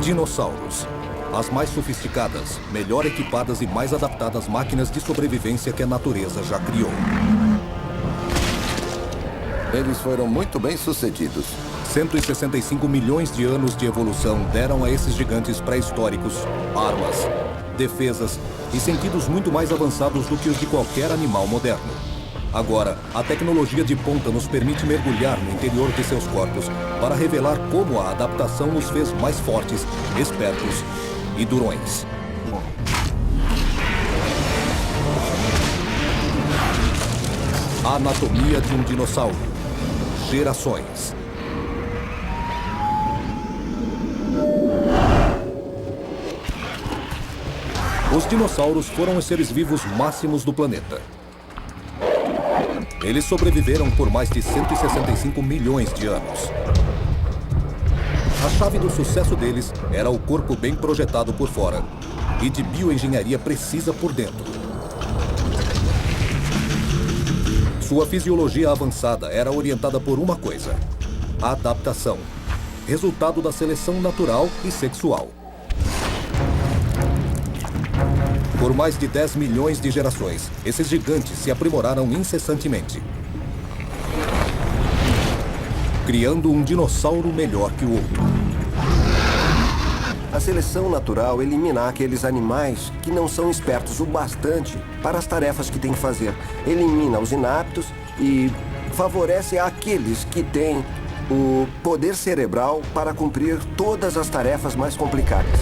Dinossauros. As mais sofisticadas, melhor equipadas e mais adaptadas máquinas de sobrevivência que a natureza já criou. Eles foram muito bem sucedidos. 165 milhões de anos de evolução deram a esses gigantes pré-históricos armas, defesas e sentidos muito mais avançados do que os de qualquer animal moderno. Agora, a tecnologia de ponta nos permite mergulhar no interior de seus corpos para revelar como a adaptação os fez mais fortes, espertos e durões. A anatomia de um dinossauro. Gerações. Os dinossauros foram os seres vivos máximos do planeta. Eles sobreviveram por mais de 165 milhões de anos. A chave do sucesso deles era o corpo bem projetado por fora e de bioengenharia precisa por dentro. Sua fisiologia avançada era orientada por uma coisa: a adaptação, resultado da seleção natural e sexual. Por mais de 10 milhões de gerações, esses gigantes se aprimoraram incessantemente, criando um dinossauro melhor que o outro. A seleção natural elimina aqueles animais que não são espertos o bastante para as tarefas que têm que fazer. Elimina os inaptos e favorece aqueles que têm o poder cerebral para cumprir todas as tarefas mais complicadas.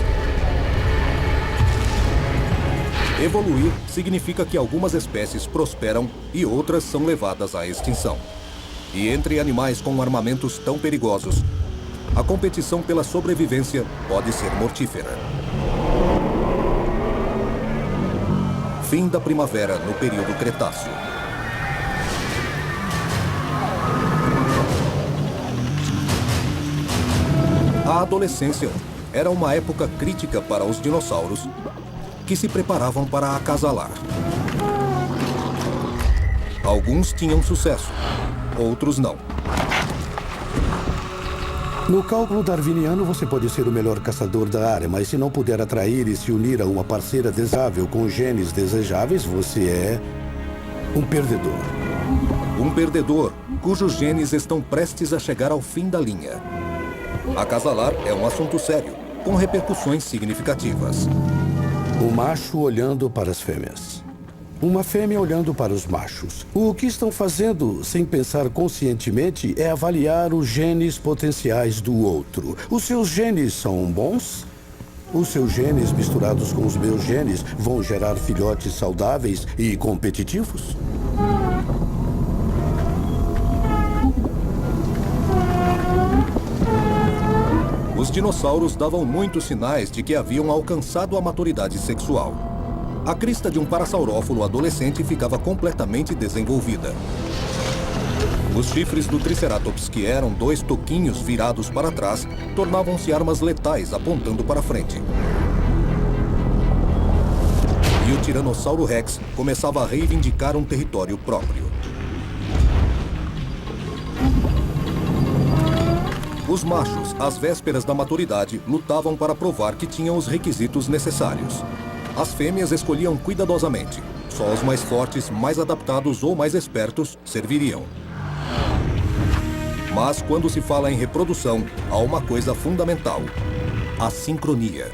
Evoluir significa que algumas espécies prosperam e outras são levadas à extinção. E entre animais com armamentos tão perigosos, a competição pela sobrevivência pode ser mortífera. Fim da primavera no período Cretáceo. A adolescência era uma época crítica para os dinossauros que se preparavam para acasalar. Alguns tinham sucesso, outros não. No cálculo darwiniano, você pode ser o melhor caçador da área, mas se não puder atrair e se unir a uma parceira desejável com genes desejáveis, você é um perdedor. Um perdedor cujos genes estão prestes a chegar ao fim da linha. Acasalar é um assunto sério, com repercussões significativas. O macho olhando para as fêmeas. Uma fêmea olhando para os machos. O que estão fazendo, sem pensar conscientemente, é avaliar os genes potenciais do outro. Os seus genes são bons? Os seus genes misturados com os meus genes vão gerar filhotes saudáveis e competitivos? Os dinossauros davam muitos sinais de que haviam alcançado a maturidade sexual. A crista de um parassaurófalo adolescente ficava completamente desenvolvida. Os chifres do Triceratops, que eram 2 toquinhos virados para trás, tornavam-se armas letais apontando para frente. E o Tiranossauro Rex começava a reivindicar um território próprio. Os machos, às vésperas da maturidade, lutavam para provar que tinham os requisitos necessários. As fêmeas escolhiam cuidadosamente. Só os mais fortes, mais adaptados ou mais espertos serviriam. Mas quando se fala em reprodução, há uma coisa fundamental: a sincronia.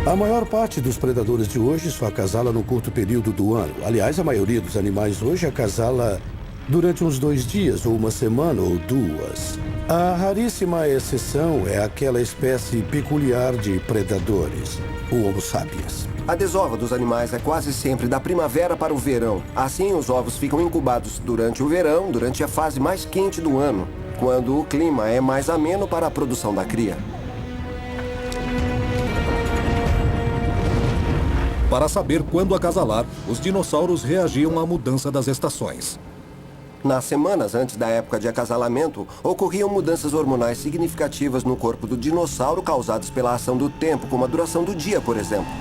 A maior parte dos predadores de hoje só acasala no curto período do ano. Aliás, a maioria dos animais hoje acasala durante uns 2 dias, ou uma semana, ou 2. A raríssima exceção é aquela espécie peculiar de predadores, o Homo sapiens. A desova dos animais é quase sempre da primavera para o verão. Assim, os ovos ficam incubados durante o verão, durante a fase mais quente do ano, quando o clima é mais ameno para a produção da cria. Para saber quando acasalar, os dinossauros reagiam à mudança das estações. Nas semanas antes da época de acasalamento, ocorriam mudanças hormonais significativas no corpo do dinossauro causadas pela ação do tempo, como a duração do dia, por exemplo.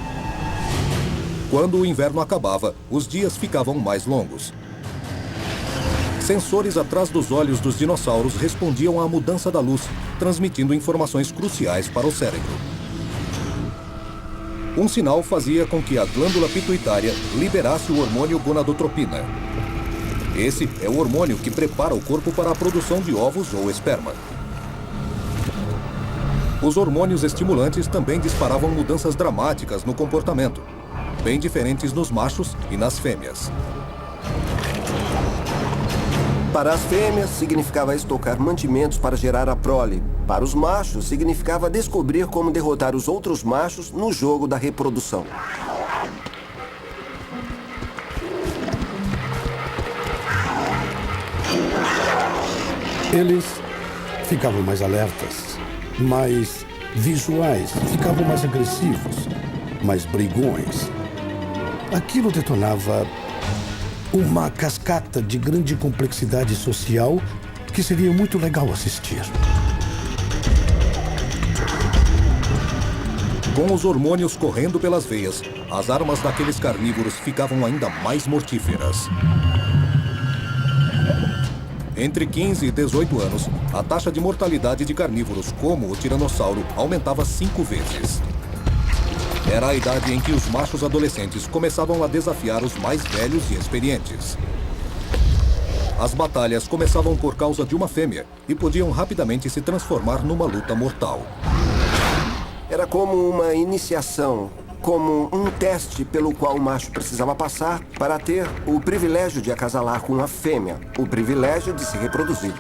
Quando o inverno acabava, os dias ficavam mais longos. Sensores atrás dos olhos dos dinossauros respondiam à mudança da luz, transmitindo informações cruciais para o cérebro. Um sinal fazia com que a glândula pituitária liberasse o hormônio gonadotropina. Esse é o hormônio que prepara o corpo para a produção de ovos ou esperma. Os hormônios estimulantes também disparavam mudanças dramáticas no comportamento, bem diferentes nos machos e nas fêmeas. Para as fêmeas, significava estocar mantimentos para gerar a prole. Para os machos, significava descobrir como derrotar os outros machos no jogo da reprodução. Eles ficavam mais alertas, mais visuais, ficavam mais agressivos, mais brigões. Aquilo detonava uma cascata de grande complexidade social que seria muito legal assistir. Com os hormônios correndo pelas veias, as armas daqueles carnívoros ficavam ainda mais mortíferas. Entre 15 e 18 anos, a taxa de mortalidade de carnívoros como o tiranossauro aumentava 5 vezes. Era a idade em que os machos adolescentes começavam a desafiar os mais velhos e experientes. As batalhas começavam por causa de uma fêmea e podiam rapidamente se transformar numa luta mortal. Era como uma iniciação, como um teste pelo qual o macho precisava passar para ter o privilégio de acasalar com a fêmea, o privilégio de se reproduzir.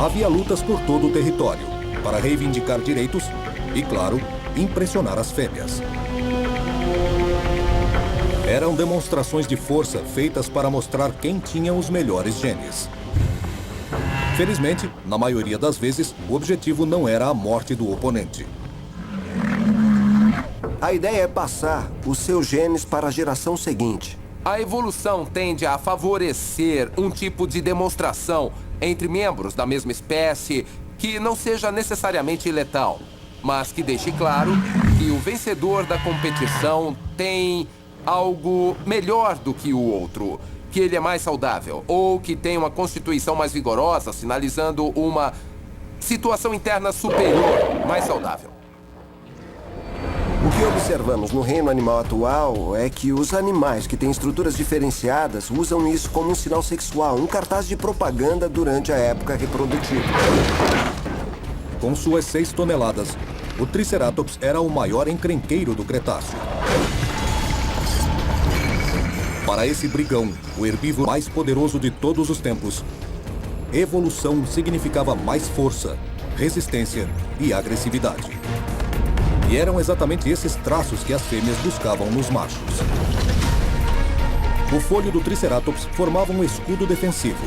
Havia lutas por todo o território, para reivindicar direitos e, claro, impressionar as fêmeas. Eram demonstrações de força feitas para mostrar quem tinha os melhores genes. Felizmente, na maioria das vezes, o objetivo não era a morte do oponente. A ideia é passar os seus genes para a geração seguinte. A evolução tende a favorecer um tipo de demonstração entre membros da mesma espécie que não seja necessariamente letal, mas que deixe claro que o vencedor da competição tem algo melhor do que o outro, que ele é mais saudável, ou que tem uma constituição mais vigorosa, sinalizando uma situação interna superior, mais saudável. O que observamos no reino animal atual é que os animais que têm estruturas diferenciadas usam isso como um sinal sexual, um cartaz de propaganda durante a época reprodutiva. Com suas 6 toneladas, o Triceratops era o maior encrenqueiro do Cretáceo. Para esse brigão, o herbívoro mais poderoso de todos os tempos, evolução significava mais força, resistência e agressividade. E eram exatamente esses traços que as fêmeas buscavam nos machos. O folho do Triceratops formava um escudo defensivo.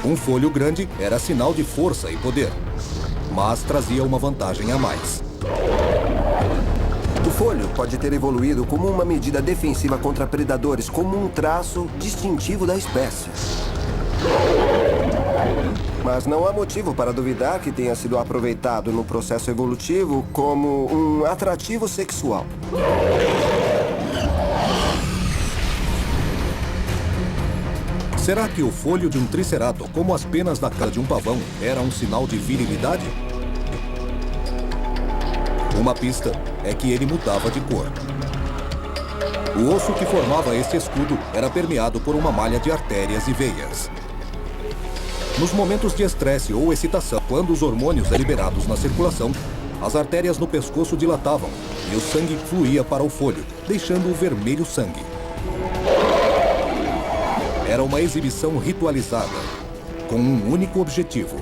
Um folho grande era sinal de força e poder, mas trazia uma vantagem a mais. O folho pode ter evoluído como uma medida defensiva contra predadores, como um traço distintivo da espécie. Mas não há motivo para duvidar que tenha sido aproveitado no processo evolutivo como um atrativo sexual. Será que o folho de um triceratops, como as penas da cara de um pavão, era um sinal de virilidade? Uma pista é que ele mudava de cor. O osso que formava este escudo era permeado por uma malha de artérias e veias. Nos momentos de estresse ou excitação, quando os hormônios eram liberados na circulação, as artérias no pescoço dilatavam e o sangue fluía para o folho, deixando o vermelho sangue. Era uma exibição ritualizada, com um único objetivo.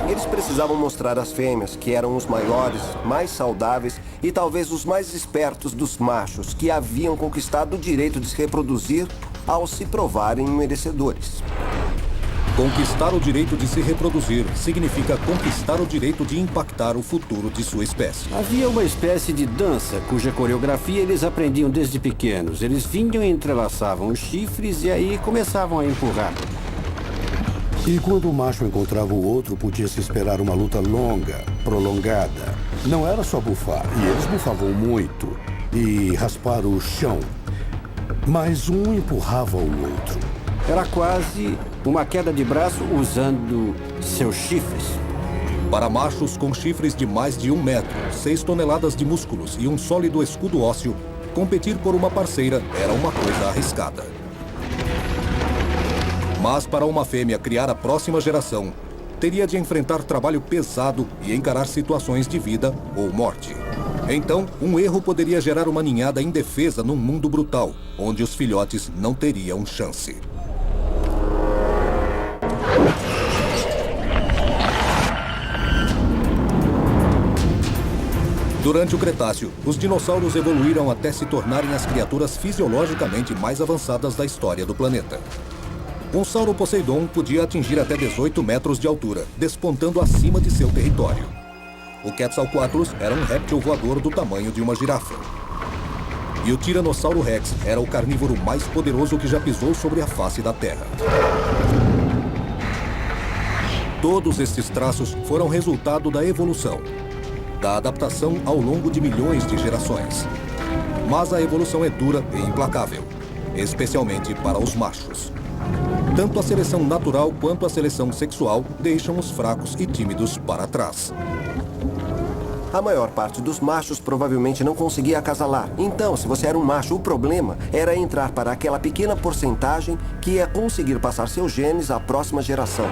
Eles precisavam mostrar às fêmeas que eram os maiores, mais saudáveis e talvez os mais espertos dos machos que haviam conquistado o direito de se reproduzir ao se provarem merecedores. Conquistar o direito de se reproduzir significa conquistar o direito de impactar o futuro de sua espécie. Havia uma espécie de dança cuja coreografia eles aprendiam desde pequenos. Eles vinham e entrelaçavam os chifres e aí começavam a empurrar. E quando o macho encontrava o outro, podia-se esperar uma luta longa, prolongada. Não era só bufar, e eles bufavam muito, e raspar o chão. Mas um empurrava o outro. Era quase uma queda de braço usando seus chifres. Para machos com chifres de mais de 1 metro, 6 toneladas de músculos e um sólido escudo ósseo, competir por uma parceira era uma coisa arriscada. Mas para uma fêmea criar a próxima geração, teria de enfrentar trabalho pesado e encarar situações de vida ou morte. Então, um erro poderia gerar uma ninhada indefesa num mundo brutal, onde os filhotes não teriam chance. Durante o Cretáceo, os dinossauros evoluíram até se tornarem as criaturas fisiologicamente mais avançadas da história do planeta. Um Sauroposeidon podia atingir até 18 metros de altura, despontando acima de seu território. O Quetzalcoatlus era um réptil voador do tamanho de uma girafa. E o Tiranossauro Rex era o carnívoro mais poderoso que já pisou sobre a face da Terra. Todos estes traços foram resultado da evolução, da adaptação ao longo de milhões de gerações. Mas a evolução é dura e implacável, especialmente para os machos. Tanto a seleção natural quanto a seleção sexual deixam os fracos e tímidos para trás. A maior parte dos machos provavelmente não conseguia acasalar. Então, se você era um macho, o problema era entrar para aquela pequena porcentagem que ia conseguir passar seus genes à próxima geração.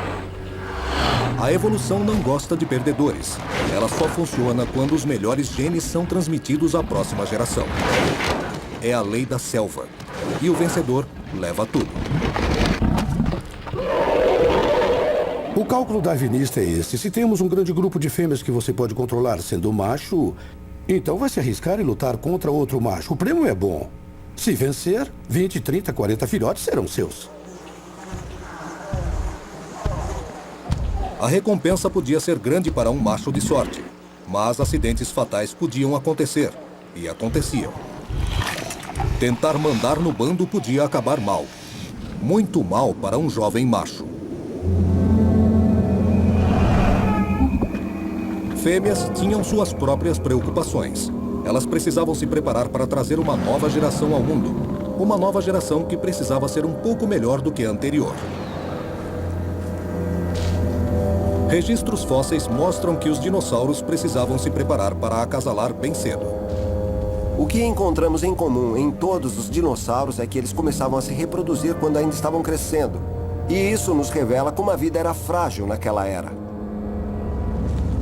A evolução não gosta de perdedores. Ela só funciona quando os melhores genes são transmitidos à próxima geração. É a lei da selva. E o vencedor leva tudo. O cálculo darwinista é esse. Se temos um grande grupo de fêmeas que você pode controlar sendo macho, então vai se arriscar e lutar contra outro macho. O prêmio é bom. Se vencer, 20, 30, 40 filhotes serão seus. A recompensa podia ser grande para um macho de sorte, mas acidentes fatais podiam acontecer, e aconteciam. Tentar mandar no bando podia acabar mal. Muito mal para um jovem macho. Fêmeas tinham suas próprias preocupações. Elas precisavam se preparar para trazer uma nova geração ao mundo. Uma nova geração que precisava ser um pouco melhor do que a anterior. Registros fósseis mostram que os dinossauros precisavam se preparar para acasalar bem cedo. O que encontramos em comum em todos os dinossauros é que eles começavam a se reproduzir quando ainda estavam crescendo. E isso nos revela como a vida era frágil naquela era.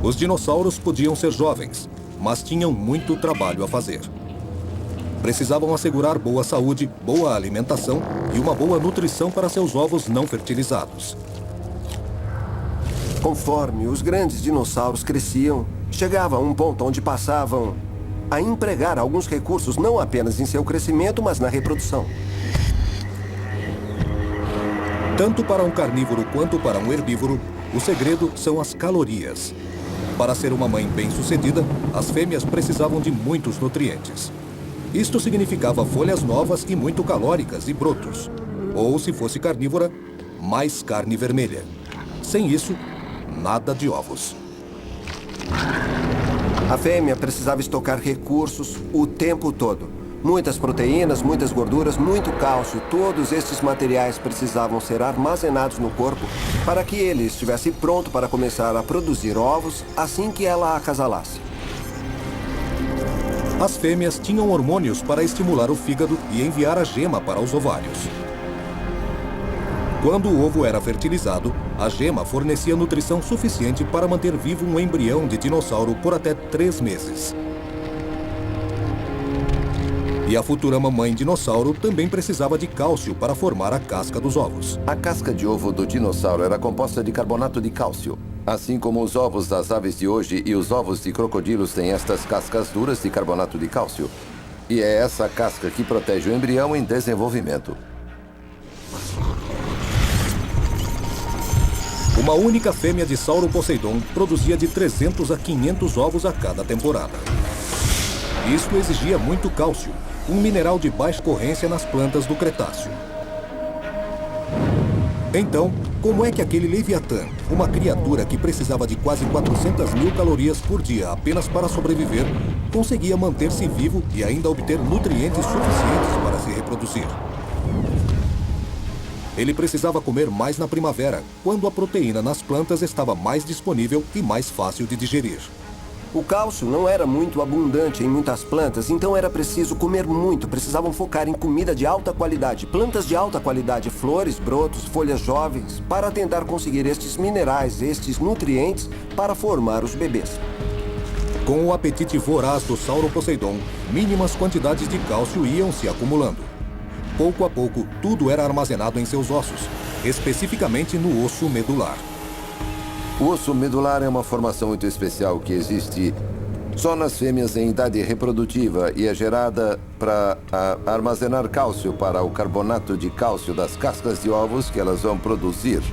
Os dinossauros podiam ser jovens, mas tinham muito trabalho a fazer. Precisavam assegurar boa saúde, boa alimentação e uma boa nutrição para seus ovos não fertilizados. Conforme os grandes dinossauros cresciam, chegava a um ponto onde passavam a empregar alguns recursos não apenas em seu crescimento, mas na reprodução. Tanto para um carnívoro quanto para um herbívoro, o segredo são as calorias. Para ser uma mãe bem-sucedida, as fêmeas precisavam de muitos nutrientes. Isto significava folhas novas e muito calóricas e brotos. Ou, se fosse carnívora, mais carne vermelha. Sem isso, nada de ovos. A fêmea precisava estocar recursos o tempo todo. Muitas proteínas, muitas gorduras, muito cálcio. Todos estes materiais precisavam ser armazenados no corpo para que ele estivesse pronto para começar a produzir ovos assim que ela acasalasse. As fêmeas tinham hormônios para estimular o fígado e enviar a gema para os ovários. Quando o ovo era fertilizado, a gema fornecia nutrição suficiente para manter vivo um embrião de dinossauro por até 3 meses. E a futura mamãe dinossauro também precisava de cálcio para formar a casca dos ovos. A casca de ovo do dinossauro era composta de carbonato de cálcio. Assim como os ovos das aves de hoje e os ovos de crocodilos têm estas cascas duras de carbonato de cálcio. E é essa casca que protege o embrião em desenvolvimento. Uma única fêmea de Sauroposeidon produzia de 300 a 500 ovos a cada temporada. Isso exigia muito cálcio, um mineral de baixa corrência nas plantas do Cretáceo. Então, como é que aquele Leviatã, uma criatura que precisava de quase 400 mil calorias por dia apenas para sobreviver, conseguia manter-se vivo e ainda obter nutrientes suficientes para se reproduzir? Ele precisava comer mais na primavera, quando a proteína nas plantas estava mais disponível e mais fácil de digerir. O cálcio não era muito abundante em muitas plantas, então era preciso comer muito. Precisavam focar em comida de alta qualidade, plantas de alta qualidade, flores, brotos, folhas jovens, para tentar conseguir estes minerais, estes nutrientes, para formar os bebês. Com o apetite voraz do Sauroposeidon, mínimas quantidades de cálcio iam se acumulando. Pouco a pouco, tudo era armazenado em seus ossos, especificamente no osso medular. O osso medular é uma formação muito especial que existe só nas fêmeas em idade reprodutiva e é gerada para armazenar cálcio para o carbonato de cálcio das cascas de ovos que elas vão produzir.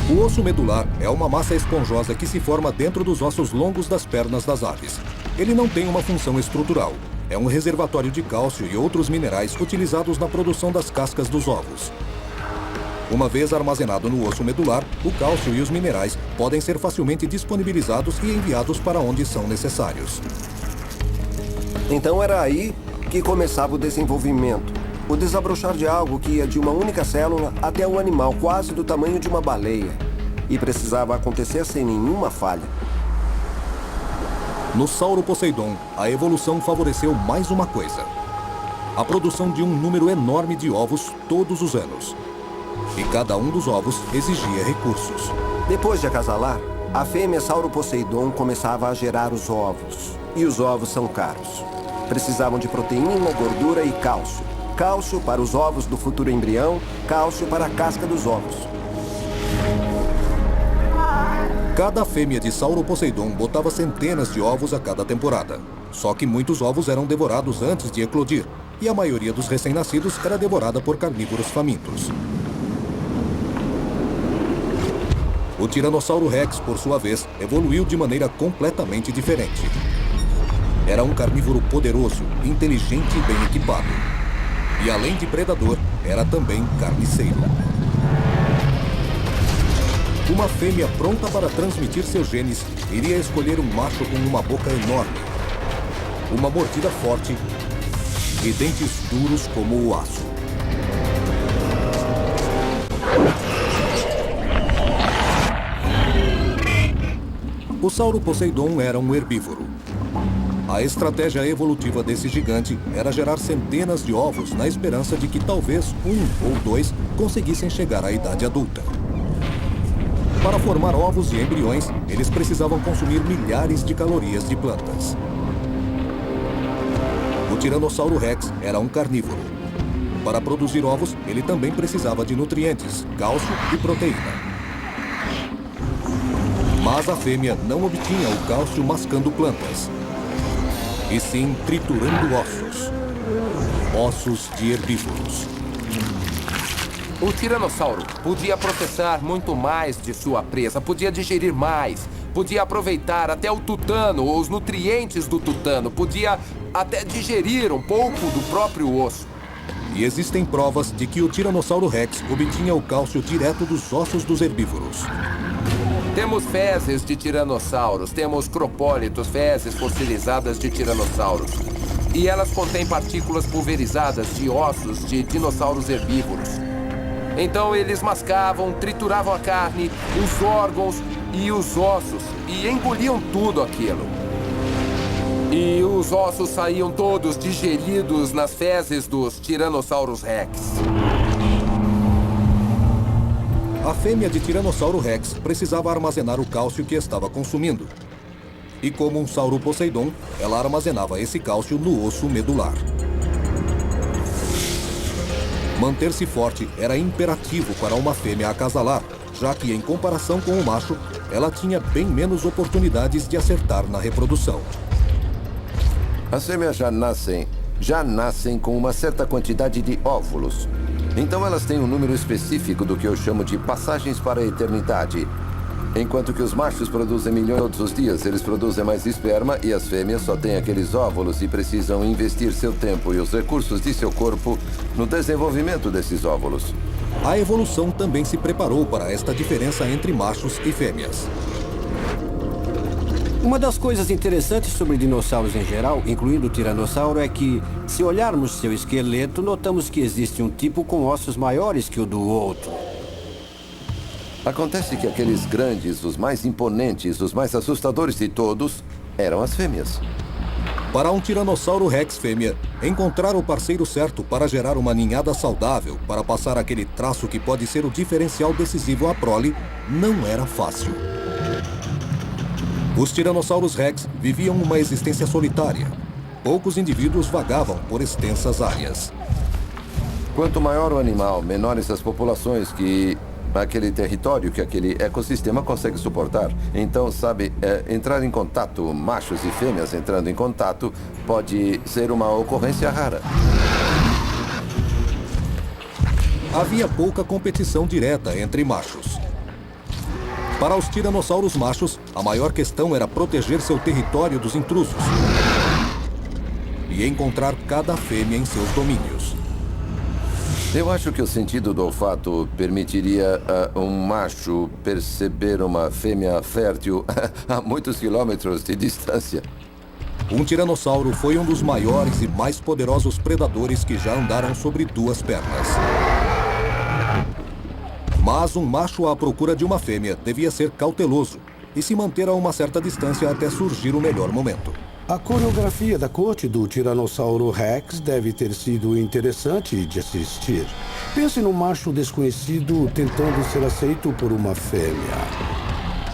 O osso medular é uma massa esponjosa que se forma dentro dos ossos longos das pernas das aves. Ele não tem uma função estrutural. É um reservatório de cálcio e outros minerais utilizados na produção das cascas dos ovos. Uma vez armazenado no osso medular, o cálcio e os minerais podem ser facilmente disponibilizados e enviados para onde são necessários. Então era aí que começava o desenvolvimento. O desabrochar de algo que ia de uma única célula até um animal quase do tamanho de uma baleia. E precisava acontecer sem nenhuma falha. No Sauroposeidon, a evolução favoreceu mais uma coisa: a produção de um número enorme de ovos todos os anos. E cada um dos ovos exigia recursos. Depois de acasalar, a fêmea Sauroposeidon começava a gerar os ovos. E os ovos são caros. Precisavam de proteína, gordura e cálcio. Cálcio para os ovos do futuro embrião, cálcio para a casca dos ovos. Cada fêmea de Sauroposeidon botava centenas de ovos a cada temporada. Só que muitos ovos eram devorados antes de eclodir, e a maioria dos recém-nascidos era devorada por carnívoros famintos. O Tiranossauro Rex, por sua vez, evoluiu de maneira completamente diferente. Era um carnívoro poderoso, inteligente e bem equipado. E além de predador, era também carniceiro. Uma fêmea pronta para transmitir seus genes iria escolher um macho com uma boca enorme, uma mordida forte e dentes duros como o aço. O Sauroposeidon era um herbívoro. A estratégia evolutiva desse gigante era gerar centenas de ovos na esperança de que talvez um ou dois conseguissem chegar à idade adulta. Para formar ovos e embriões, eles precisavam consumir milhares de calorias de plantas. O Tiranossauro Rex era um carnívoro. Para produzir ovos, ele também precisava de nutrientes, cálcio e proteína. Mas a fêmea não obtinha o cálcio mascando plantas, e sim triturando ossos. Ossos de herbívoros. O tiranossauro podia processar muito mais de sua presa, podia digerir mais, podia aproveitar até o tutano ou os nutrientes do tutano, podia até digerir um pouco do próprio osso. E existem provas de que o Tiranossauro Rex obtinha o cálcio direto dos ossos dos herbívoros. Temos fezes de tiranossauros, temos cropólitos, fezes fossilizadas de tiranossauros. E elas contêm partículas pulverizadas de ossos de dinossauros herbívoros. Então eles mascavam, trituravam a carne, os órgãos e os ossos e engoliam tudo aquilo. E os ossos saíam todos digeridos nas fezes dos Tiranossauros Rex. A fêmea de Tiranossauro Rex precisava armazenar o cálcio que estava consumindo. E como um Sauroposeidon, ela armazenava esse cálcio no osso medular. Manter-se forte era imperativo para uma fêmea acasalar, já que, em comparação com o macho, ela tinha bem menos oportunidades de acertar na reprodução. As fêmeas já nascem com uma certa quantidade de óvulos. Então elas têm um número específico do que eu chamo de passagens para a eternidade. Enquanto que os machos produzem milhões todos os dias, eles produzem mais esperma e as fêmeas só têm aqueles óvulos e precisam investir seu tempo e os recursos de seu corpo no desenvolvimento desses óvulos. A evolução também se preparou para esta diferença entre machos e fêmeas. Uma das coisas interessantes sobre dinossauros em geral, incluindo o tiranossauro, é que, se olharmos seu esqueleto, notamos que existe um tipo com ossos maiores que o do outro. Acontece que aqueles grandes, os mais imponentes, os mais assustadores de todos, eram as fêmeas. Para um Tiranossauro Rex fêmea, encontrar o parceiro certo para gerar uma ninhada saudável, para passar aquele traço que pode ser o diferencial decisivo à prole, não era fácil. Os Tiranossauros Rex viviam uma existência solitária. Poucos indivíduos vagavam por extensas áreas. Quanto maior o animal, menores as populações que aquele território, que aquele ecossistema consegue suportar. Então, sabe, entrar em contato, machos e fêmeas entrando em contato, pode ser uma ocorrência rara. Havia pouca competição direta entre machos. Para os tiranossauros machos, a maior questão era proteger seu território dos intrusos e encontrar cada fêmea em seus domínios. Eu acho que o sentido do olfato permitiria a um macho perceber uma fêmea fértil a muitos quilômetros de distância. Um tiranossauro foi um dos maiores e mais poderosos predadores que já andaram sobre duas pernas. Mas um macho à procura de uma fêmea devia ser cauteloso e se manter a uma certa distância até surgir o melhor momento. A coreografia da corte do Tiranossauro Rex deve ter sido interessante de assistir. Pense num macho desconhecido tentando ser aceito por uma fêmea.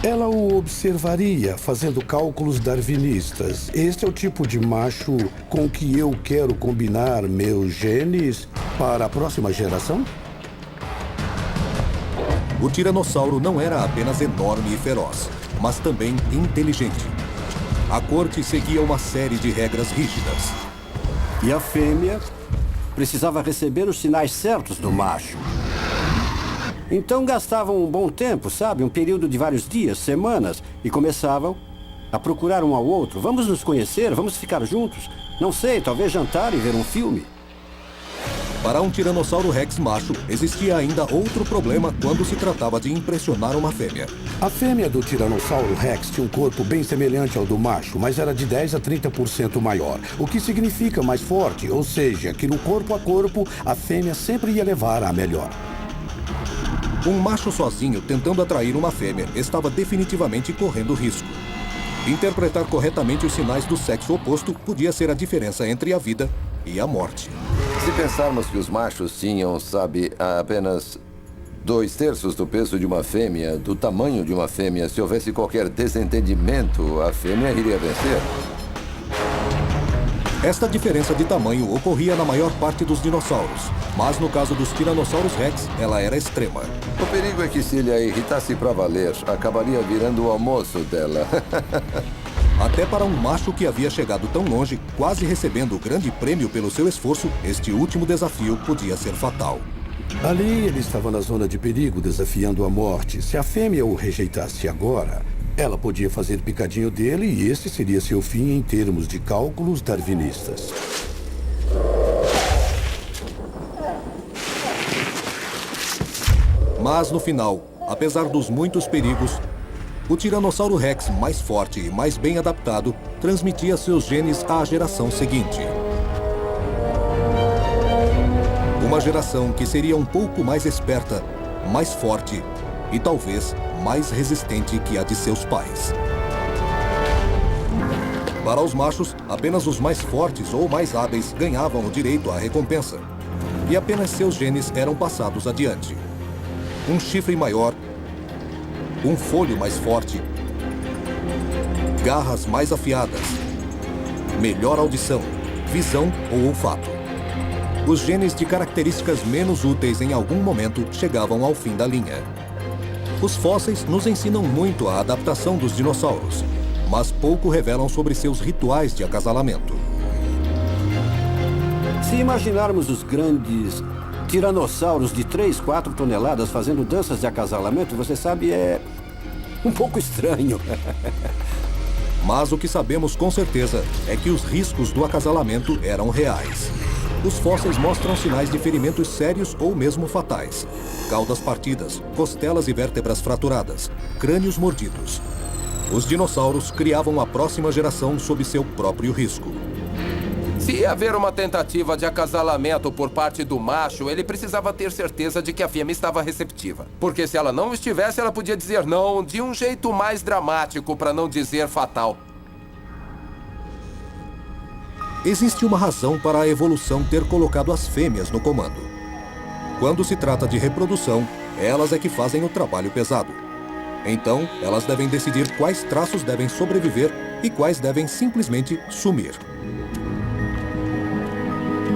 Ela o observaria, fazendo cálculos darwinistas. Este é o tipo de macho com que eu quero combinar meus genes para a próxima geração? O tiranossauro não era apenas enorme e feroz, mas também inteligente. A corte seguia uma série de regras rígidas. E a fêmea precisava receber os sinais certos do macho. Então gastavam um bom tempo, sabe? Um período de vários dias, semanas, e começavam a procurar um ao outro. Vamos nos conhecer, vamos ficar juntos. Não sei, talvez jantar e ver um filme. Para um Tiranossauro Rex macho, existia ainda outro problema quando se tratava de impressionar uma fêmea. A fêmea do Tiranossauro Rex tinha um corpo bem semelhante ao do macho, mas era de 10 a 30% maior, o que significa mais forte, ou seja, que no corpo a corpo, a fêmea sempre ia levar a melhor. Um macho sozinho tentando atrair uma fêmea estava definitivamente correndo risco. Interpretar corretamente os sinais do sexo oposto podia ser a diferença entre a vida e a morte. Se pensarmos que os machos tinham, sabe, apenas 2/3 do peso de uma fêmea, do tamanho de uma fêmea, se houvesse qualquer desentendimento, a fêmea iria vencer. Esta diferença de tamanho ocorria na maior parte dos dinossauros, mas no caso dos Tiranossauros Rex, ela era extrema. O perigo é que se ele a irritasse pra valer, acabaria virando o almoço dela. Até para um macho que havia chegado tão longe, quase recebendo o grande prêmio pelo seu esforço, este último desafio podia ser fatal. Ali ele estava na zona de perigo, desafiando a morte. Se a fêmea o rejeitasse agora, ela podia fazer picadinho dele e esse seria seu fim em termos de cálculos darwinistas. Mas no final, apesar dos muitos perigos, o Tiranossauro Rex mais forte e mais bem adaptado transmitia seus genes à geração seguinte. Uma geração que seria um pouco mais esperta, mais forte e talvez mais resistente que a de seus pais. Para os machos, apenas os mais fortes ou mais hábeis ganhavam o direito à recompensa. E apenas seus genes eram passados adiante. Um chifre maior, um folho mais forte, garras mais afiadas, melhor audição, visão ou olfato. Os genes de características menos úteis em algum momento chegavam ao fim da linha. Os fósseis nos ensinam muito a adaptação dos dinossauros, mas pouco revelam sobre seus rituais de acasalamento. Se imaginarmos os grandes tiranossauros de 3, 4 toneladas fazendo danças de acasalamento, você sabe, é um pouco estranho. Mas o que sabemos com certeza é que os riscos do acasalamento eram reais. Os fósseis mostram sinais de ferimentos sérios ou mesmo fatais. Caudas partidas, costelas e vértebras fraturadas, crânios mordidos. Os dinossauros criavam a próxima geração sob seu próprio risco. Se haver uma tentativa de acasalamento por parte do macho, ele precisava ter certeza de que a fêmea estava receptiva. Porque se ela não estivesse, ela podia dizer não de um jeito mais dramático, para não dizer fatal. Existe uma razão para a evolução ter colocado as fêmeas no comando. Quando se trata de reprodução, elas é que fazem o trabalho pesado. Então, elas devem decidir quais traços devem sobreviver e quais devem simplesmente sumir.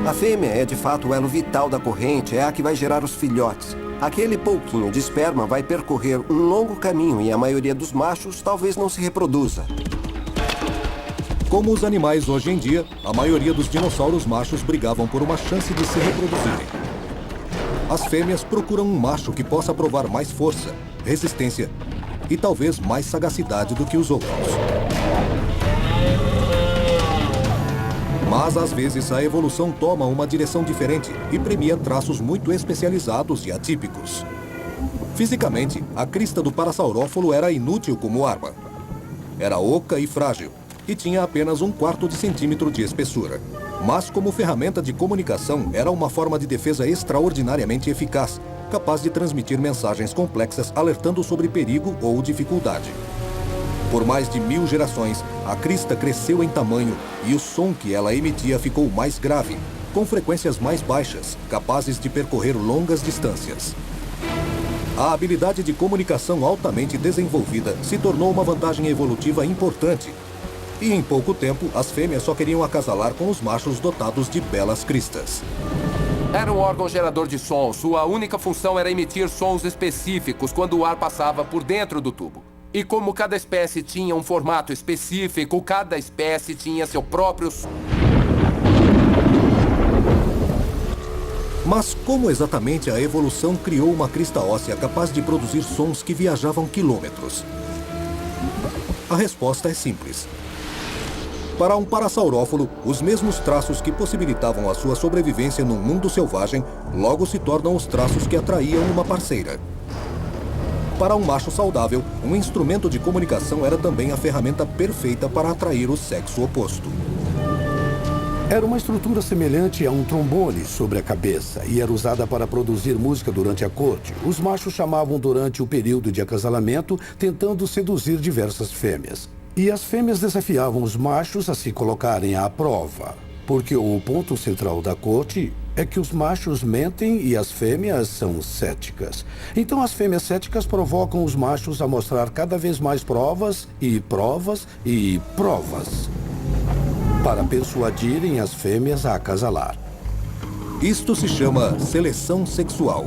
A fêmea é de fato o elo vital da corrente, é a que vai gerar os filhotes. Aquele pouquinho de esperma vai percorrer um longo caminho e a maioria dos machos talvez não se reproduza. Como os animais hoje em dia, a maioria dos dinossauros machos brigavam por uma chance de se reproduzirem. As fêmeas procuram um macho que possa provar mais força, resistência e talvez mais sagacidade do que os outros. Mas às vezes a evolução toma uma direção diferente e premia traços muito especializados e atípicos. Fisicamente, a crista do parasaurófalo era inútil como arma. Era oca e frágil e tinha apenas 1/4 de centímetro de espessura. Mas como ferramenta de comunicação, era uma forma de defesa extraordinariamente eficaz, capaz de transmitir mensagens complexas alertando sobre perigo ou dificuldade. Por mais de 1000 gerações, a crista cresceu em tamanho e o som que ela emitia ficou mais grave, com frequências mais baixas, capazes de percorrer longas distâncias. A habilidade de comunicação altamente desenvolvida se tornou uma vantagem evolutiva importante. E em pouco tempo, as fêmeas só queriam acasalar com os machos dotados de belas cristas. Era um órgão gerador de som. Sua única função era emitir sons específicos quando o ar passava por dentro do tubo. E como cada espécie tinha um formato específico, cada espécie tinha seu próprio som. Mas como exatamente a evolução criou uma crista óssea capaz de produzir sons que viajavam quilômetros? A resposta é simples. Para um parasaurófalo, os mesmos traços que possibilitavam a sua sobrevivência num mundo selvagem, logo se tornam os traços que atraíam uma parceira. Para um macho saudável, um instrumento de comunicação era também a ferramenta perfeita para atrair o sexo oposto. Era uma estrutura semelhante a um trombone sobre a cabeça e era usada para produzir música durante a corte. Os machos chamavam durante o período de acasalamento, tentando seduzir diversas fêmeas. E as fêmeas desafiavam os machos a se colocarem à prova, porque o ponto central da corte é que os machos mentem e as fêmeas são céticas. Então as fêmeas céticas provocam os machos a mostrar cada vez mais provas e provas e provas, para persuadirem as fêmeas a acasalar. Isto se chama seleção sexual.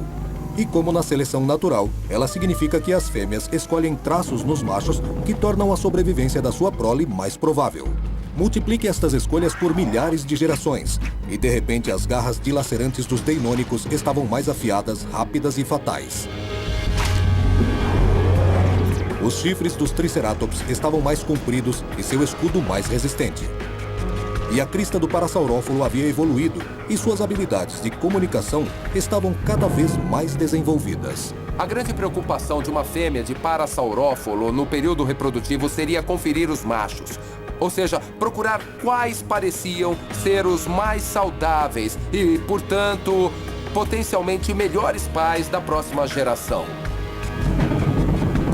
E como na seleção natural, ela significa que as fêmeas escolhem traços nos machos que tornam a sobrevivência da sua prole mais provável. Multiplique estas escolhas por milhares de gerações, e de repente as garras dilacerantes dos deinônicos estavam mais afiadas, rápidas e fatais. Os chifres dos triceratops estavam mais compridos e seu escudo mais resistente. E a crista do parasaurófalo havia evoluído, e suas habilidades de comunicação estavam cada vez mais desenvolvidas. A grande preocupação de uma fêmea de parasaurófalo no período reprodutivo seria conferir os machos. Ou seja, procurar quais pareciam ser os mais saudáveis e, portanto, potencialmente melhores pais da próxima geração.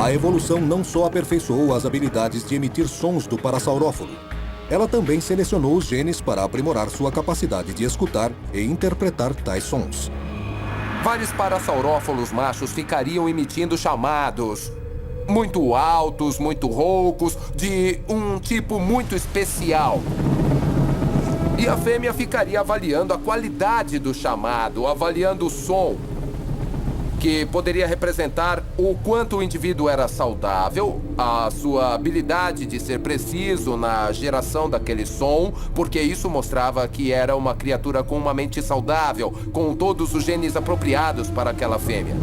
A evolução não só aperfeiçoou as habilidades de emitir sons do parasaurófalo, ela também selecionou os genes para aprimorar sua capacidade de escutar e interpretar tais sons. Vários parasaurófalos machos ficariam emitindo chamados muito altos, muito roucos, de um tipo muito especial. E a fêmea ficaria avaliando a qualidade do chamado, avaliando o som, que poderia representar o quanto o indivíduo era saudável, a sua habilidade de ser preciso na geração daquele som, porque isso mostrava que era uma criatura com uma mente saudável, com todos os genes apropriados para aquela fêmea.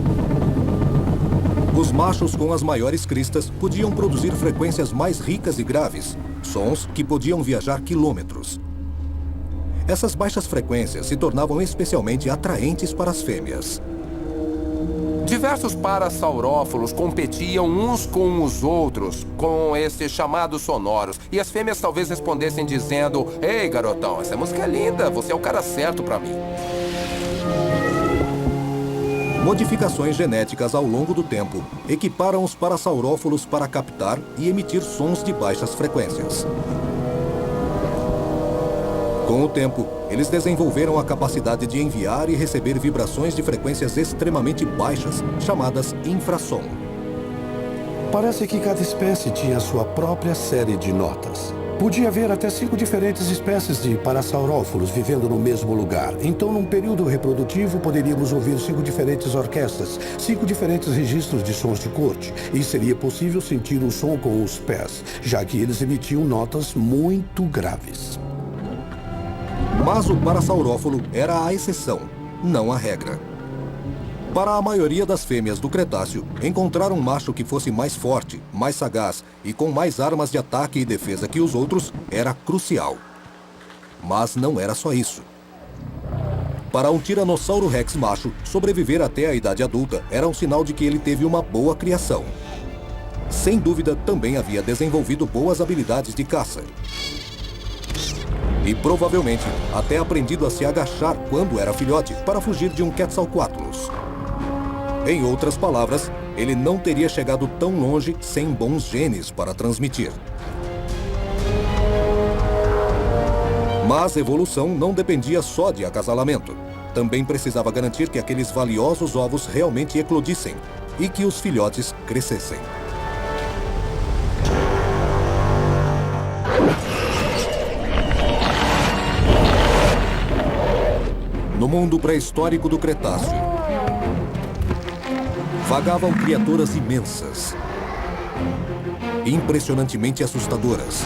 Os machos com as maiores cristas podiam produzir frequências mais ricas e graves, sons que podiam viajar quilômetros. Essas baixas frequências se tornavam especialmente atraentes para as fêmeas. De Diversos parasaurófilos competiam uns com os outros com esses chamados sonoros. E as fêmeas talvez respondessem dizendo: "Ei, garotão, essa música é linda, você é o cara certo pra mim." Modificações genéticas ao longo do tempo equiparam os parasaurófilos para captar e emitir sons de baixas frequências. Com o tempo, eles desenvolveram a capacidade de enviar e receber vibrações de frequências extremamente baixas, chamadas infrassom. Parece que cada espécie tinha sua própria série de notas. Podia haver até 5 diferentes espécies de parasaurófilos vivendo no mesmo lugar. Então, num período reprodutivo, poderíamos ouvir 5 diferentes orquestras, 5 diferentes registros de sons de corte. E seria possível sentir o som com os pés, já que eles emitiam notas muito graves. Mas o parasaurófilo era a exceção, não a regra. Para a maioria das fêmeas do Cretáceo, encontrar um macho que fosse mais forte, mais sagaz e com mais armas de ataque e defesa que os outros era crucial. Mas não era só isso. Para um Tiranossauro Rex macho, sobreviver até a idade adulta era um sinal de que ele teve uma boa criação. Sem dúvida, também havia desenvolvido boas habilidades de caça. E provavelmente até aprendido a se agachar quando era filhote para fugir de um Quetzalcoatlus. Em outras palavras, ele não teria chegado tão longe sem bons genes para transmitir. Mas evolução não dependia só de acasalamento. Também precisava garantir que aqueles valiosos ovos realmente eclodissem e que os filhotes crescessem. No mundo pré-histórico do Cretáceo, vagavam criaturas imensas, impressionantemente assustadoras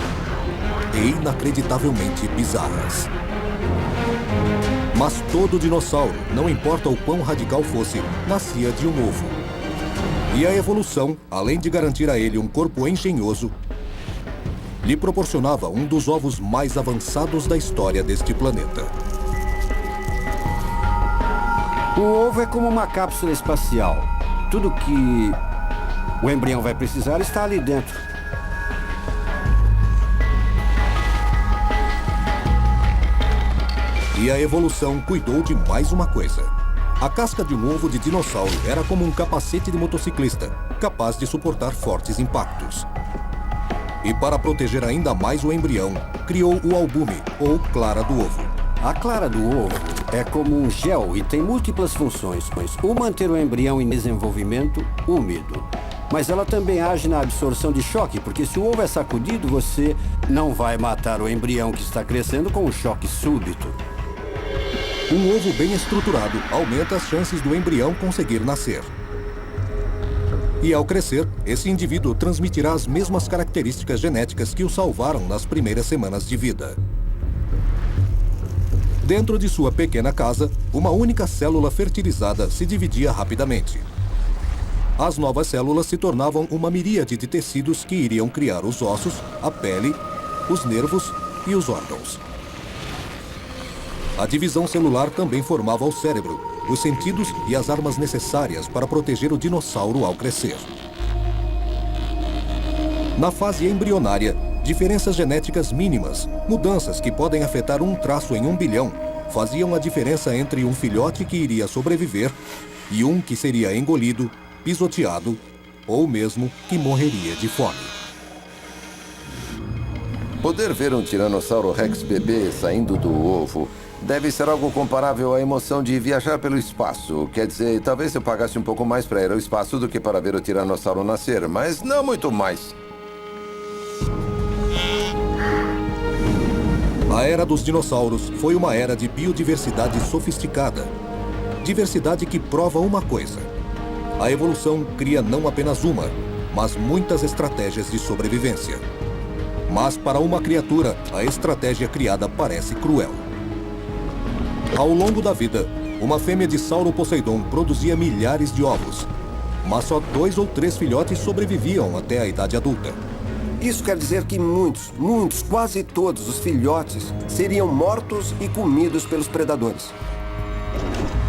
e inacreditavelmente bizarras. Mas todo dinossauro, não importa o quão radical fosse, nascia de um ovo. E a evolução, além de garantir a ele um corpo engenhoso, lhe proporcionava um dos ovos mais avançados da história deste planeta. O ovo é como uma cápsula espacial. Tudo que o embrião vai precisar está ali dentro. E a evolução cuidou de mais uma coisa. A casca de um ovo de dinossauro era como um capacete de motociclista, capaz de suportar fortes impactos. E para proteger ainda mais o embrião, criou o albume, ou clara do ovo. A clara do ovo é como um gel e tem múltiplas funções, o manter o embrião em desenvolvimento úmido. Mas ela também age na absorção de choque, porque se o ovo é sacudido, você não vai matar o embrião que está crescendo com um choque súbito. Um ovo bem estruturado aumenta as chances do embrião conseguir nascer. E ao crescer, esse indivíduo transmitirá as mesmas características genéticas que o salvaram nas primeiras semanas de vida. Dentro de sua pequena casa, uma única célula fertilizada se dividia rapidamente. As novas células se tornavam uma miríade de tecidos que iriam criar os ossos, a pele, os nervos e os órgãos. A divisão celular também formava o cérebro, os sentidos e as armas necessárias para proteger o dinossauro ao crescer. Na fase embrionária, diferenças genéticas mínimas, mudanças que podem afetar um traço em 1 bilhão, faziam a diferença entre um filhote que iria sobreviver e um que seria engolido, pisoteado ou mesmo que morreria de fome. Poder ver um Tiranossauro Rex bebê saindo do ovo deve ser algo comparável à emoção de viajar pelo espaço. Quer dizer, talvez eu pagasse um pouco mais para ir ao espaço do que para ver o Tiranossauro nascer, mas não muito mais. A era dos dinossauros foi uma era de biodiversidade sofisticada. Diversidade que prova uma coisa: a evolução cria não apenas uma, mas muitas estratégias de sobrevivência. Mas para uma criatura, a estratégia criada parece cruel. Ao longo da vida, uma fêmea de Sauroposeidon produzia milhares de ovos, mas só 2 ou 3 filhotes sobreviviam até a idade adulta. Isso quer dizer que muitos, quase todos os filhotes seriam mortos e comidos pelos predadores.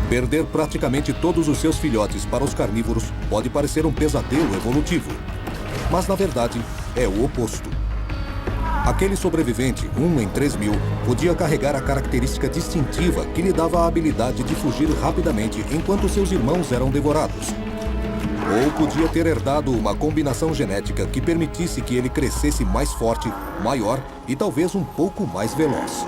Perder praticamente todos os seus filhotes para os carnívoros pode parecer um pesadelo evolutivo. Mas, na verdade, é o oposto. Aquele sobrevivente, 1 em 3.000, podia carregar a característica distintiva que lhe dava a habilidade de fugir rapidamente enquanto seus irmãos eram devorados. Ou podia ter herdado uma combinação genética que permitisse que ele crescesse mais forte, maior e talvez um pouco mais veloz.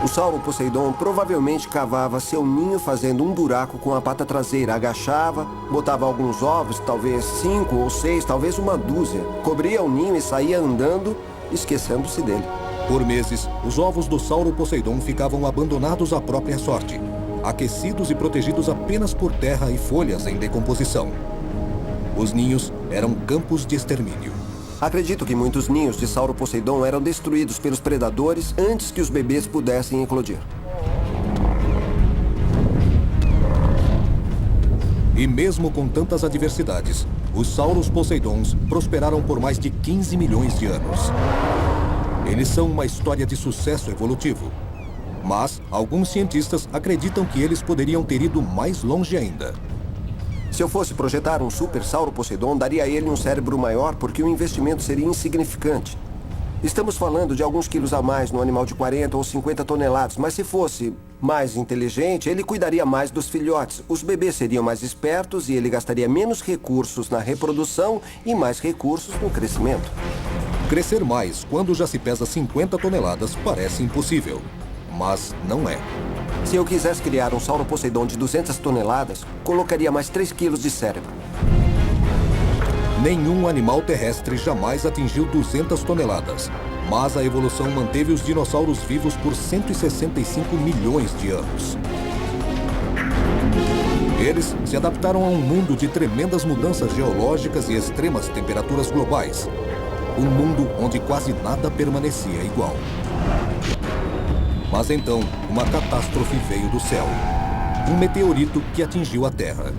O Sauro Poseidon provavelmente cavava seu ninho fazendo um buraco com a pata traseira, agachava, botava alguns ovos, talvez 5 ou 6, talvez uma dúzia, cobria o ninho e saía andando, esquecendo-se dele. Por meses, os ovos do Sauro Poseidon ficavam abandonados à própria sorte, aquecidos e protegidos apenas por terra e folhas em decomposição. Os ninhos eram campos de extermínio. Acredito que muitos ninhos de Sauro Poseidon eram destruídos pelos predadores antes que os bebês pudessem eclodir. E mesmo com tantas adversidades, os Sauros Poseidons prosperaram por mais de 15 milhões de anos. Eles são uma história de sucesso evolutivo. Mas alguns cientistas acreditam que eles poderiam ter ido mais longe ainda. Se eu fosse projetar um Super Sauro Poseidon, daria a ele um cérebro maior porque o investimento seria insignificante. Estamos falando de alguns quilos a mais no animal de 40 ou 50 toneladas, mas se fosse mais inteligente, ele cuidaria mais dos filhotes. Os bebês seriam mais espertos e ele gastaria menos recursos na reprodução e mais recursos no crescimento. Crescer mais quando já se pesa 50 toneladas parece impossível, mas não é. Se eu quisesse criar um Sauro Poseidon de 200 toneladas, colocaria mais 3 quilos de cérebro. Nenhum animal terrestre jamais atingiu 200 toneladas, mas a evolução manteve os dinossauros vivos por 165 milhões de anos. Eles se adaptaram a um mundo de tremendas mudanças geológicas e extremas temperaturas globais. Um mundo onde quase nada permanecia igual. Mas então, uma catástrofe veio do céu. Um meteorito que atingiu a Terra.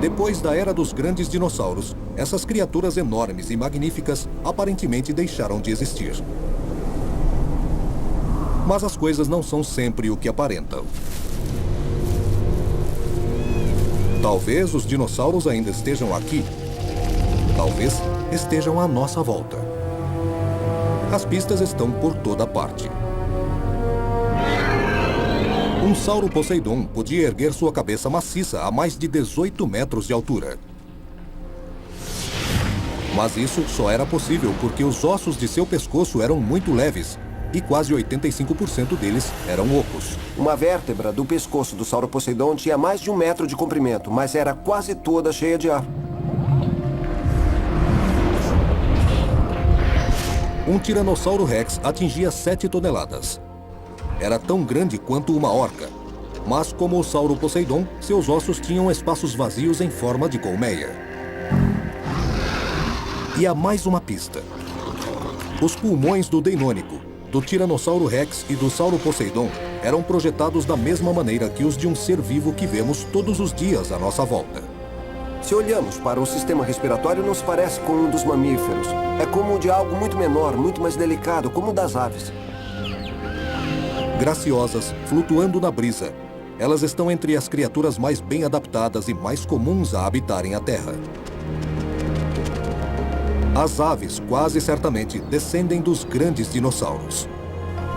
Depois da era dos grandes dinossauros, essas criaturas enormes e magníficas aparentemente deixaram de existir. Mas as coisas não são sempre o que aparentam. Talvez os dinossauros ainda estejam aqui. Talvez estejam à nossa volta. As pistas estão por toda parte. Um Sauro Poseidon podia erguer sua cabeça maciça a mais de 18 metros de altura. Mas isso só era possível porque os ossos de seu pescoço eram muito leves e quase 85% deles eram ocos. Uma vértebra do pescoço do Sauro Poseidon tinha mais de 1 metro de comprimento, mas era quase toda cheia de ar. Um Tiranossauro Rex atingia 7 toneladas. Era tão grande quanto uma orca. Mas como o Sauro Poseidon, seus ossos tinham espaços vazios em forma de colmeia. E há mais uma pista. Os pulmões do Deinônico, do Tiranossauro Rex e do Sauro Poseidon eram projetados da mesma maneira que os de um ser vivo que vemos todos os dias à nossa volta. Se olhamos para o sistema respiratório, não se parece com um dos mamíferos. É como o de algo muito menor, muito mais delicado, como o das aves. Graciosas, flutuando na brisa, elas estão entre as criaturas mais bem adaptadas e mais comuns a habitarem a Terra. As aves, quase certamente, descendem dos grandes dinossauros.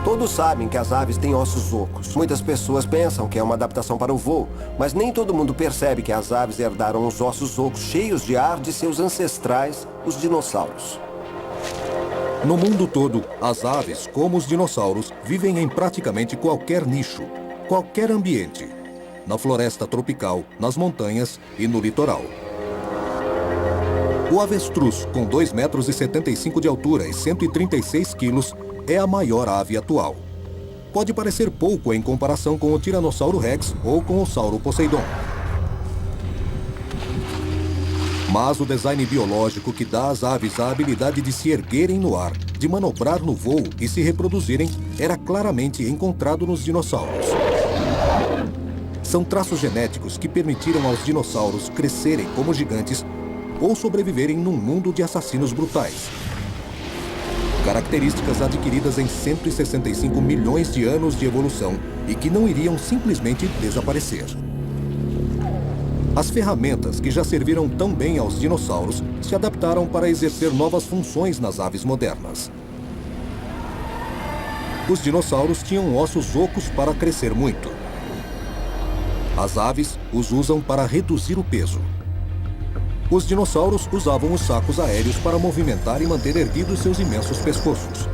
Todos sabem que as aves têm ossos ocos. Muitas pessoas pensam que é uma adaptação para o voo, mas nem todo mundo percebe que as aves herdaram os ossos ocos cheios de ar de seus ancestrais, os dinossauros. No mundo todo, as aves, como os dinossauros, vivem em praticamente qualquer nicho, qualquer ambiente. Na floresta tropical, nas montanhas e no litoral. O avestruz, com 2,75 metros de altura e 136 quilos, é a maior ave atual. Pode parecer pouco em comparação com o Tiranossauro Rex ou com o Sauro Poseidon. Mas o design biológico que dá às aves a habilidade de se erguerem no ar, de manobrar no voo e se reproduzirem, era claramente encontrado nos dinossauros. São traços genéticos que permitiram aos dinossauros crescerem como gigantes ou sobreviverem num mundo de assassinos brutais. Características adquiridas em 165 milhões de anos de evolução e que não iriam simplesmente desaparecer. As ferramentas que já serviram tão bem aos dinossauros se adaptaram para exercer novas funções nas aves modernas. Os dinossauros tinham ossos ocos para crescer muito. As aves os usam para reduzir o peso. Os dinossauros usavam os sacos aéreos para movimentar e manter erguidos seus imensos pescoços.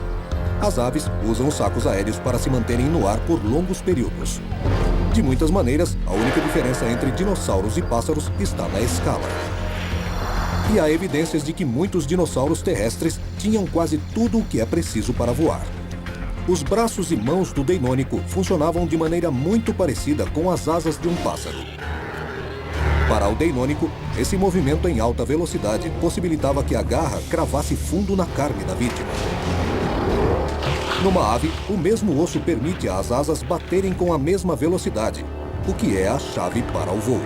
As aves usam os sacos aéreos para se manterem no ar por longos períodos. De muitas maneiras, a única diferença entre dinossauros e pássaros está na escala. E há evidências de que muitos dinossauros terrestres tinham quase tudo o que é preciso para voar. Os braços e mãos do Deinônico funcionavam de maneira muito parecida com as asas de um pássaro. Para o Deinônico, esse movimento em alta velocidade possibilitava que a garra cravasse fundo na carne da vítima. Numa ave, o mesmo osso permite às asas baterem com a mesma velocidade, o que é a chave para o voo.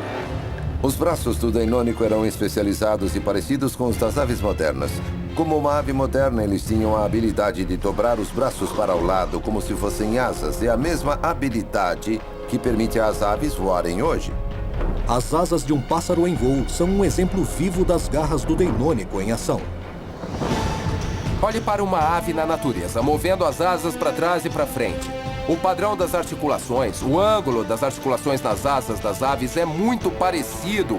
Os braços do Deinônico eram especializados e parecidos com os das aves modernas. Como uma ave moderna, eles tinham a habilidade de dobrar os braços para o lado como se fossem asas. É a mesma habilidade que permite às aves voarem hoje. As asas de um pássaro em voo são um exemplo vivo das garras do Deinônico em ação. Olhe para uma ave na natureza, movendo as asas para trás e para frente. O padrão das articulações, o ângulo das articulações nas asas das aves é muito parecido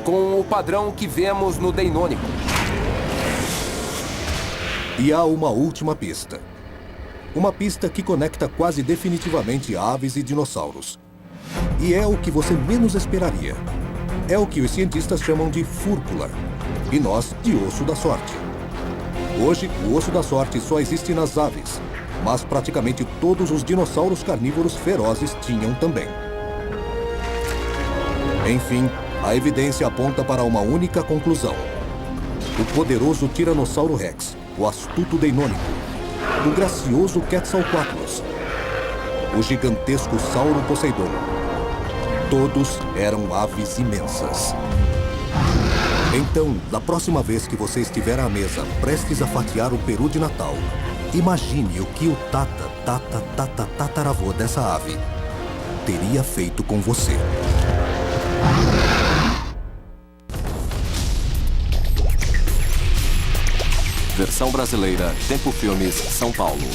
com o padrão que vemos no Deinônico. E há uma última pista. Uma pista que conecta quase definitivamente aves e dinossauros. E é o que você menos esperaria. É o que os cientistas chamam de fúrcula, e nós de osso da sorte. Hoje, o osso da sorte só existe nas aves, mas praticamente todos os dinossauros carnívoros ferozes tinham também. Enfim, a evidência aponta para uma única conclusão. O poderoso Tiranossauro Rex, o astuto Deinônico, o gracioso Quetzalcoatlus, o gigantesco Sauro Poseidon. Todos eram aves imensas. Então, da próxima vez que você estiver à mesa, prestes a fatiar o peru de Natal, imagine o que o tataravô dessa ave teria feito com você. Versão brasileira, Tempo Filmes, São Paulo.